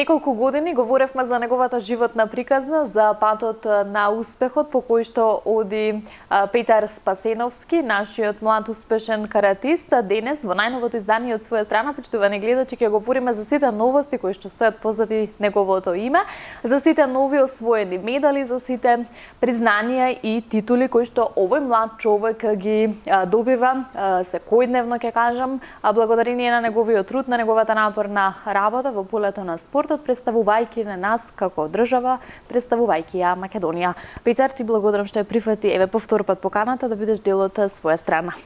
неколку години говоревме за неговата животна приказна, за патот на успехот по кој што оди Петар Спасеновски, нашиот млад успешен каратист. Денес во најновото издание од своја страна, почитувани гледачи, ќе говориме за сите новости кои што стојат позади неговото име, за сите нови освоени медали, за сите признанија и титули кои што овој млад човек ги добива секојдневно, ќе кажам, благодарение на неговиот труд, на неговата напорна работа во полето на спортот, представувајќи на нас како држава, представувајќи ја Македонија. Петар, ти благодарам што ја прифати еве по втор пат поканата да бидеш дел од своја страна.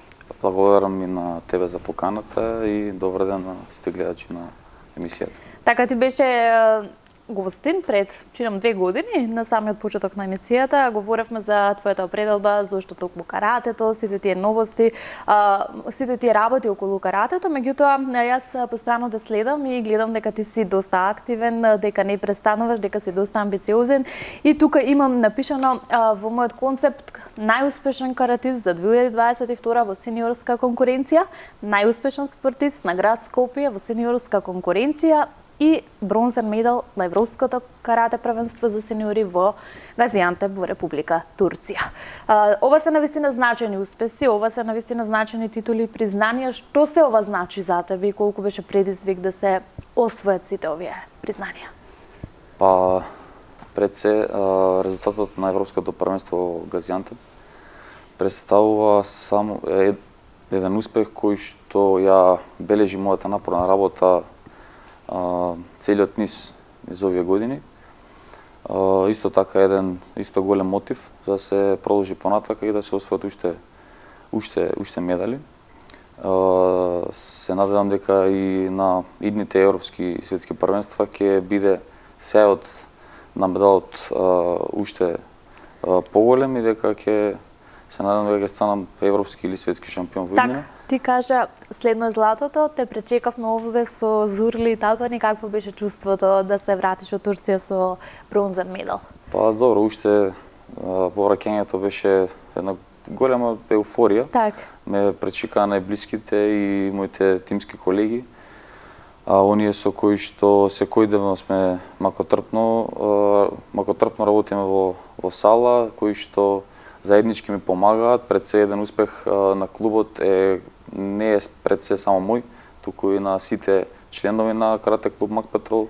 Благодарам и на тебе за поканата и добар ден на сите гледачи на емисијата. Така ти беше гостин пред, чинам 2 години, на самиот почеток на емисијата. Говоревме за твојата определба, зошто токму каратето, сите тие новости, сите тие работи околу каратето. Меѓутоа, јас постојано да следам и гледам дека ти си доста активен, дека не престануваш, дека си доста амбициозен. И тука имам напишано во мојот концепт најуспешен каратист за 2022 во сениорска конкуренција, најуспешен спортист на град Скопје во сениорска конкуренција и бронзен медал на Европското карате првенство за сениори во Газиантеп во Република Турција. Ова се навистина значајни успеси, ова се навистина значајни титули и признанија. Што се ова значи за тебе и колку беше предизвик да се освојат сите овие признанија? Па, пред се, резултатот на Европското првенство во Газиантеп представува само еден успех кој што ја бележи мојата напорна работа целиот низ овие години. Исто така еден голем мотив за да се продолжи понатака и да се освојат уште медали. Се надевам дека и на идните европски и светски првенства ќе биде сејот на медалот уште поголем и дека ќе се надевам дека ќе станам европски или светски шампион во иднина. Ти кажа, следно златото, те пречекавме овде со Зурли и Талпани, какво беше чувството да се вратиш од Турција со бронзен медал? Па добро, уште повраќањето беше една голема еуфорија. Так. Ме пречекаа најблиските и моите тимски колеги. Оние со кои што секојдневно сме макотрпно работиме во сала, кои што заеднички ми помагаат. Пред се еден успех на клубот не е пред се само мој, туку и на сите членови на карате клуб Мак Петрол,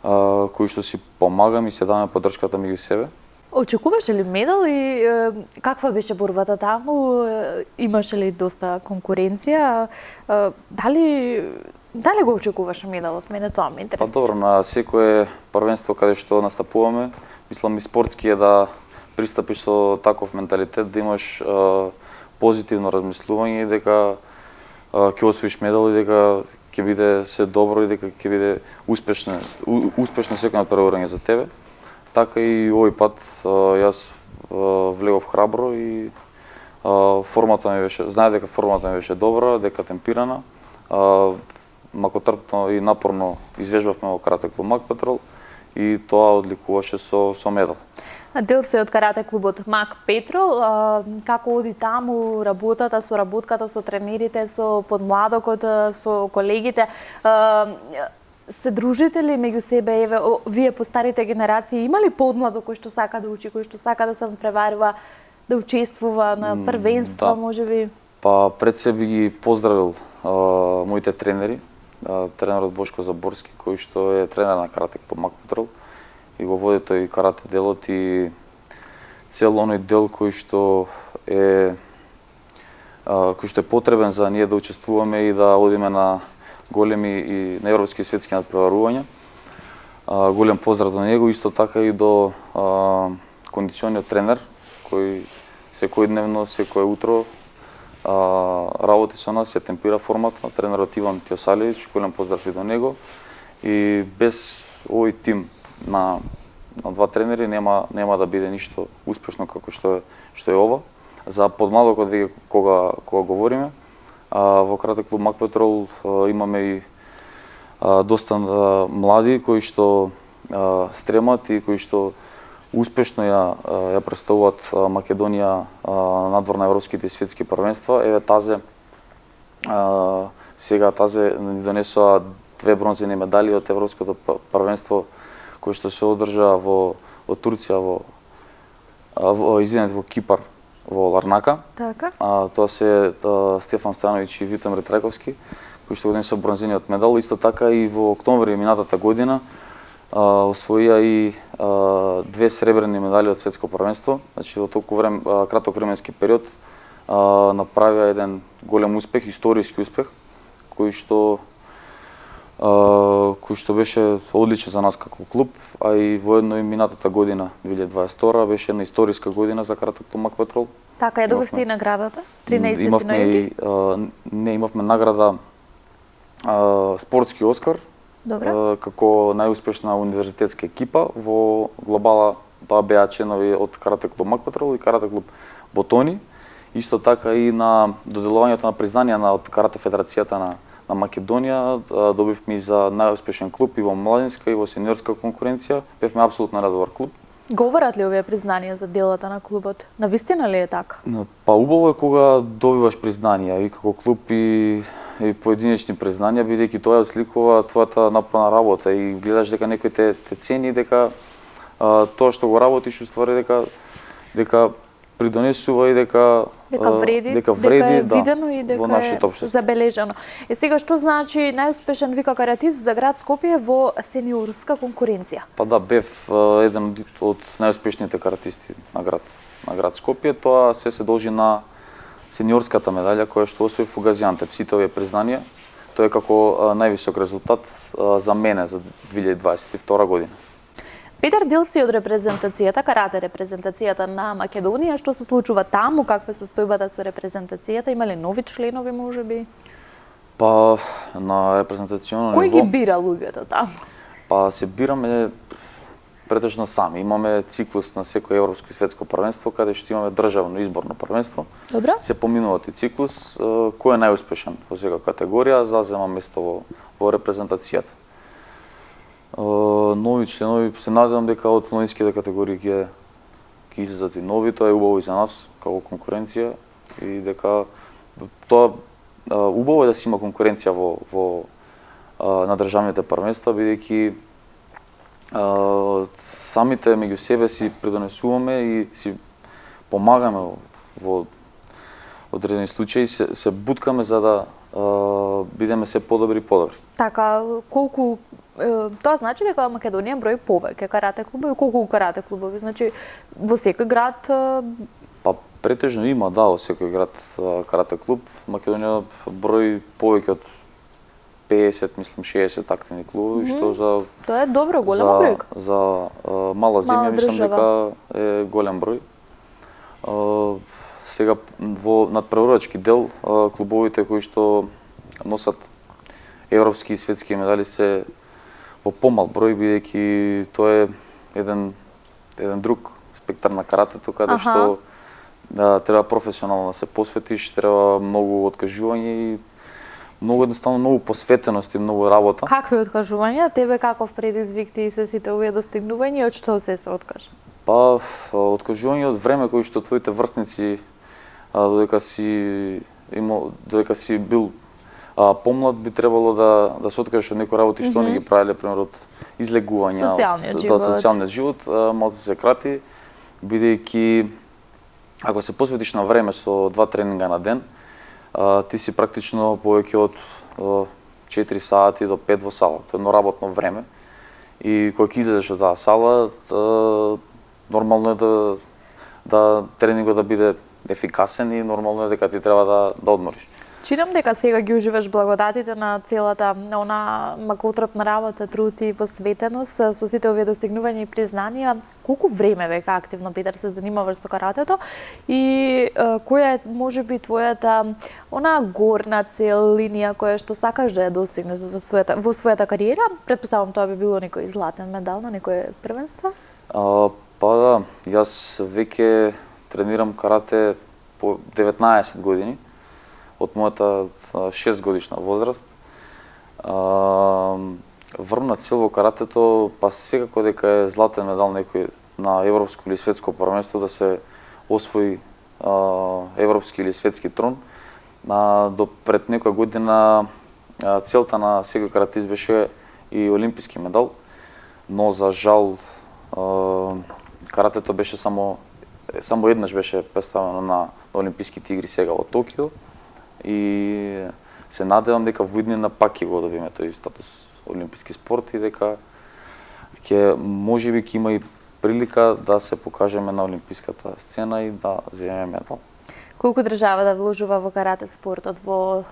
кои што си помагам и се даваме поддршката меѓу себе. Очекуваше ли медал и каква беше борбата таму? Имаше ли доста конкуренција? Дали го очекуваше медалот? Мене тоа ме интересира. Па добро, на секое првенство каде што настапуваме, мислам и спортски е да пристапиш со таков менталитет, да имаш позитивно размислување и дека ќе освоиш медал и дека ќе биде се добро и дека ќе биде успешно секој надпреварување за тебе. Така и овој пат јас влегов храбро и формата ми беше, знае дека формата ми беше добра, дека темпирана. Макотрпно и напорно извежбавме во карате клуб Мак Петрол и тоа одликуваше со медал. Дел се од карате клубот Мак Петрол, како оди таму работата, соработката со тренерите, со подмладокот, со колегите, се дружите ли меѓу себе, еве, вие по старите генерации, има ли подмладок кој што сака да учи, кој што сака да се преварува, да учествува на првенства, да. Можеби? Па пред се би ги поздравил моите тренери, тренерот Бошко Заборски, кој што е тренер на карате клуб Мак Петрол, и го води тој карате делот и цел оној дел кој што е потребен за ние да учествуваме и да одиме на големи и на европски и светски надпреварувања. Голем поздрав до него, исто така и до кондициониот тренер кој секојдневно, секое утро работи со нас, ја темпира формата, тренерот Иван Тиосалевич, голем поздрав и до него. И без овој тим на два тренери нема да биде ништо успешно како што е ова. За подмалокот веќе кога говориме, во карате клуб Мак Петрол имаме и доста млади кои што стремат и кои што успешно ја представуваат Македонија надвор на европските и светски првенства. Еве сега ни донесоа 2 бронзени медали од Европското првенство кој што се одржа во Турција во Кипар во Ларнака. Така. Тоа се Стефан Стојановиќ и Витомир Трајковски кои што го донесоа бронзениот медал. Исто така и во октомври минатата година освоија и 2 сребрени медали од светско првенство. Значи во толку време краток временски период направија еден голем успех, историски успех кој што беше одличен за нас како клуб, а и воедно и минатата година 2022 беше една историска година за Каратек клуб Макпетрол. Така ја добивте и наградата 13 ноември. Имавме награда спортски Оскар. Добре. Како најуспешна универзитетска екипа во глобала. Тоа беа членови од Карате клуб Макпетрол и Карате клуб Ботони. Исто така и на доделувањето на признанија од Карате федерацијата на Македонија добивме и за најуспешен клуб и во младинска и во сениорска конкуренција. Бевме апсолутно надовар клуб. Говорат ли овие признанија за делата на клубот? Навистина ли е така? Па убаво е кога добиваш признанија и како клуб и поединечни признанија, бидејќи тоа сликува твојата направена работа и гледаш дека некој те цени, дека тоа што го работиш уствари дека придонесува и дека вреди, дека е видено и дека е забележано. Сега што значи најуспешен вика каратист за град Скопје во сениорска конкуренција? Па да, бев еден од најуспешните каратисти на град Скопје. Тоа се должи на сениорската медалја која што освои во Газиантеп. Сите овие признанија, тоа е како највисок резултат за мене за 2022 година. Петар, дел си од репрезентацијата, карате репрезентацијата на Македонија. Што се случува таму? Каква е состојбата со репрезентацијата? Има ли нови членови можеби? Па на репрезентационо ниво. Кој ги бира луѓето таму? Па се бираме претежно сами. Имаме циклус на секој европско и светско првенство каде што имаме државно изборно првенство. Добро. Се поминува тој циклус, кој е најуспешен во секоја категорија зазема место во репрезентацијата. Нови членови, се надевам дека од младинските категории ќе излезат и нови, тоа е убаво и за нас како конкуренција и дека тоа убаво е да се има конкуренција на државните првенства, бидејќи самите меѓу себе си придонесуваме и си помагаме во одредени случаи, се буткаме за да бидеме се подобри и подобри. Така, колку тоа значи дека Македонија брои повеќе карате клубови, колку карате клубови, значи во секој град? Па претежно има, да, во секој град карате клуб. Македонија брои повеќе од 50, мислам 60 активни клубови, што за тоа е добро, голема бројка. За мала земја мислам дека е голем број. Сега во надпреварувачки дел клубовите кои што носат европски и светски медали се во помал број, бидејќи тоа е еден друг спектар на каратето каде што треба професионално да се посветиш, треба многу откажување и многу едноставно многу посветеност и многу работа. Какви откажувања? Тебе каков предизвик ти се сите овие достигнувања, од што се откажа? Па откажување од време кој што твоите врсници додека си бил помлад би требало да се откажеш од некои работи што не ги правеле, пример од излегувања, од социјалниот живот, малку се крати, бидејќи ако се посветиш на време со 2 тренинга на ден, ти си практично повеќе од 4 сати до 5 во сала. Тоа е едно работно време. И кога ќе излезеш од таа сала, нормално е да тренингот да биде ефикасен и нормално е дека ти треба да одмориш. Читам дека сега ги уживаш благодатите на целата макотрпна работа, труд и посветеност со сите овие достигнувања и признанија. Колку време века активно, Петар, се занимаваш со каратето и која е можеби твојата горна цел, линија која што сакаш да ја достигнеш во својата кариера? Претпоставам тоа би било некој златен медал на некое првенство? Па да, јас веќе тренирам карате по 19 години. Од мојата 6 годишна возраст. Врвна цел во каратето, па секако дека е златен медал некој на европско или светско првенство, да се освои европски или светски трон. До пред некоја година целта на секој каратист беше и олимписки медал, но за жал каратето беше само еднаш беше представено на Олимписките игри сега во Токио и се надевам дека во иднина пак ќе го добиме тој статус олимписки спорт и дека ќе можеби ќе има и прилика да се покажеме на олимписката сцена и да земеме медал. Колку држава да вложува во карате спортот, во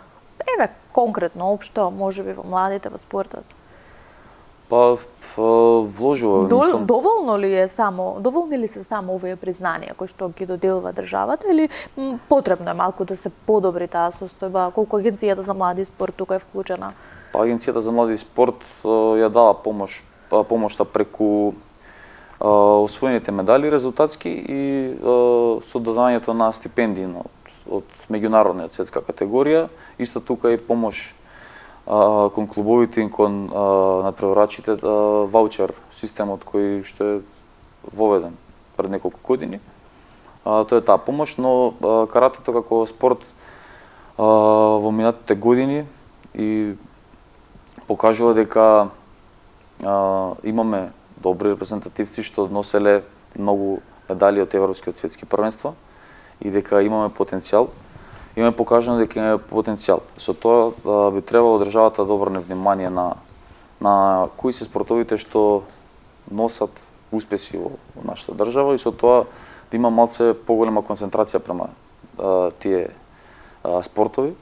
конкретно општо, можеби во младите во спортот? Па вложува, мислам. Доволни ли се само овие признанија кои што ги доделува државата или потребно е малку да се подобри таа состојба? Колку агенцијата за млади спорт тука е вклучена? Па агенцијата за млади спорт ја дава помошта преку освоените медали резултатски и со додавањето на стипендии од меѓународна светска категорија. Исто тука и помош кон клубовите и кон надпреварачите, ваучер системот кој што е воведен пред неколку години. Тоа е таа помош, но каратето како спорт во минатите години и покажува дека имаме добри репрезентативци што носеле многу медали од европски и светски првенства и дека имаме потенцијал. Имаме покажано дека имаме потенцијал. Со тоа би требало државата да обрне внимание на кои се спортовите што носат успеси во нашата држава и со тоа да има малце поголема концентрација према тие спортови.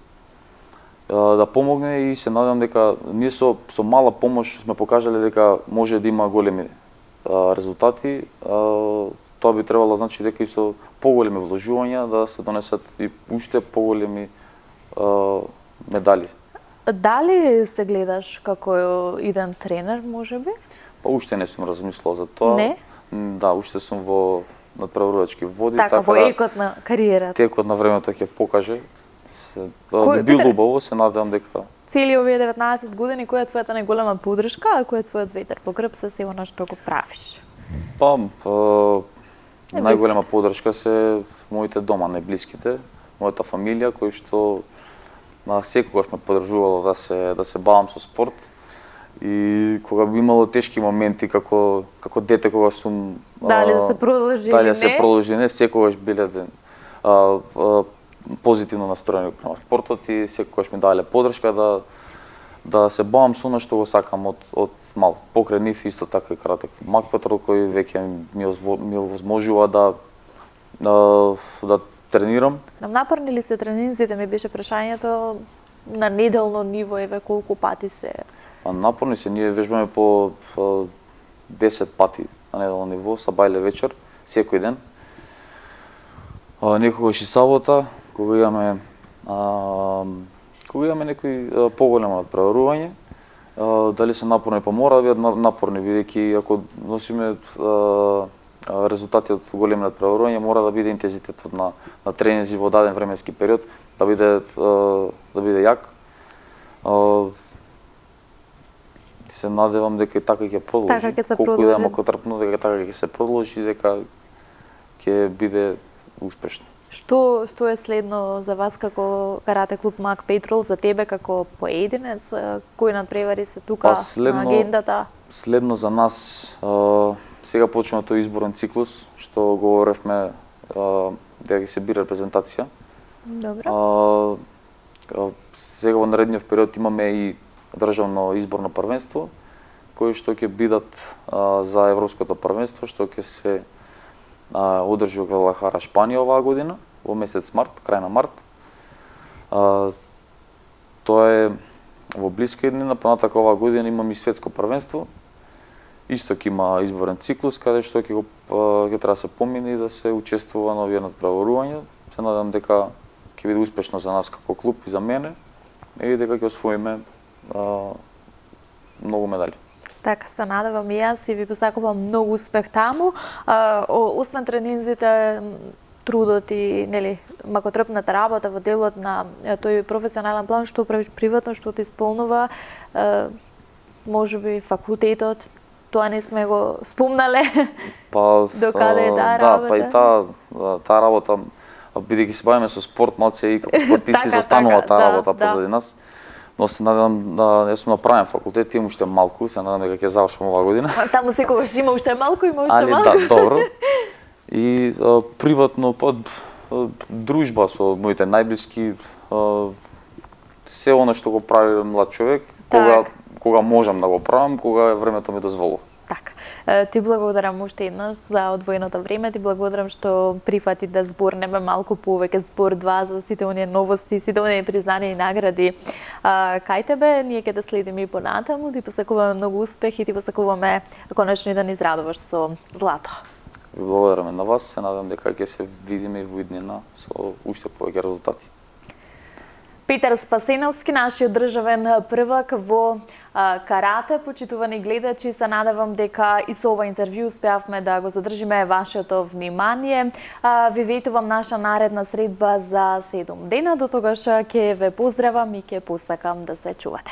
Да помогне и се надевам дека ние со мала помош сме покажале дека може да има големи резултати. Тоа би требало значи дека и со поголеми вложувања да се донесат и уште поголеми медали. Дали се гледаш како иден тренер, можеби? Па уште не сум размислувал за тоа. Не? Да, уште сум во надпреварувачки води, така во екот на кариерата. Текот на времето ќе покаже. Би бил убаво, се надевам дека цели овие 19 години, која е твојата најголема поддршка, а кој е твојот ветер по грб за сево на што го правиш? Па, најголема поддршка се моите дома, најблиските, мојата фамилија, кои што секогаш ме поддржувало да се бавам со спорт. И кога би имало тешки моменти како дете кога сум дали да се продолжи или дали не? Да се продолжи не, секогаш биле позитивно настроени према спортот и секогаш ми давале поддршка да се бавам со она што го сакам од мал. Покрај нив исто така и карате клуб Мак Петрол кој веќе ми овозможува да тренирам. Напорни ли се тренинзите, ми беше прашањето на неделно ниво, еве колку пати се? Напорни се, ние вежбаме по 10 пати на неделно ниво, сабајле вечер, секој ден. Некогаш и сабота, кога имаме некои поголемо надпреварување, дали се напорни, па мора да бидат напорни, бидејќи ако носиме резултати од големи надпреварувања, мора да биде интензитетот на тренинзи во даден временски период, да биде јак. Се надевам дека и така ќе продолжи. Колку да малку трпно, дека така ќе се продолжи, дека ќе биде успешно. Што е следно за вас како карате клуб Мак Петрол, за тебе како поединец, кои надпревари се тука на агендата? Следно за нас сега почнува тој изборен циклус што говоревме дека ќе се бира репрезентација. Добро. Сега во наредниот период имаме и државно изборно првенство кои што ќе бидат за европското првенство што ќе се одржи во Гвадалахара, Шпанија оваа година, во месец март, крај на март. Тоа е во блиска иднина, понатака оваа година имаме и светско првенство. Исто ќе има изборен циклус, каде што ќе треба да се помине и да се учествува на овие надпреварувања. Се надам дека ќе биде успешно за нас како клуб и за мене и дека ќе освоиме многу медали. Така се надевам и јас и ви посакувам многу успех таму. Освен тренинзите, трудот и макотрпната работа во делот на тој професионален план, што правиш приватно, што те исполнува, можеби факултетот, тоа не сме го спомнале. Па докаде е таа работа? Да, па и таа работа, бидејќи се бавиме со спорт, малце и како спортисти застанува таа работа позади нас. Но се надевам да јас сум на правен факултет, имам уште малку, се надевам дека ќе завршам оваа година. Таму секогаш има уште малку, има уште Али малку. да, добро. И приватно дружба со моите најблиски, се она што го прави млад човек, кога можам да го правам, кога времето ми дозволува. Така. Ти благодарам уште еднаш за одвоеното време, ти благодарам што прифати да зборнеме малку повеќе, збор 2 за сите оние новости, сите оние признани и награди. Кај тебе, ние ќе те следиме и понатаму, ти посакуваме многу успех и ти посакуваме конечно и да ни израдуваш со злато. Ви благодараме на вас, се надам дека ќе се видиме и во иднина со уште повеќе резултати. Петар Спасеновски, нашиот државен првак во карате. Почитувани гледачи, се надевам дека и со ова интервју успеавме да го задржиме вашето внимание. Ви ветувам наша наредна средба за 7 дена. До тогаш ќе ве поздравам и ќе посакам да се чувате.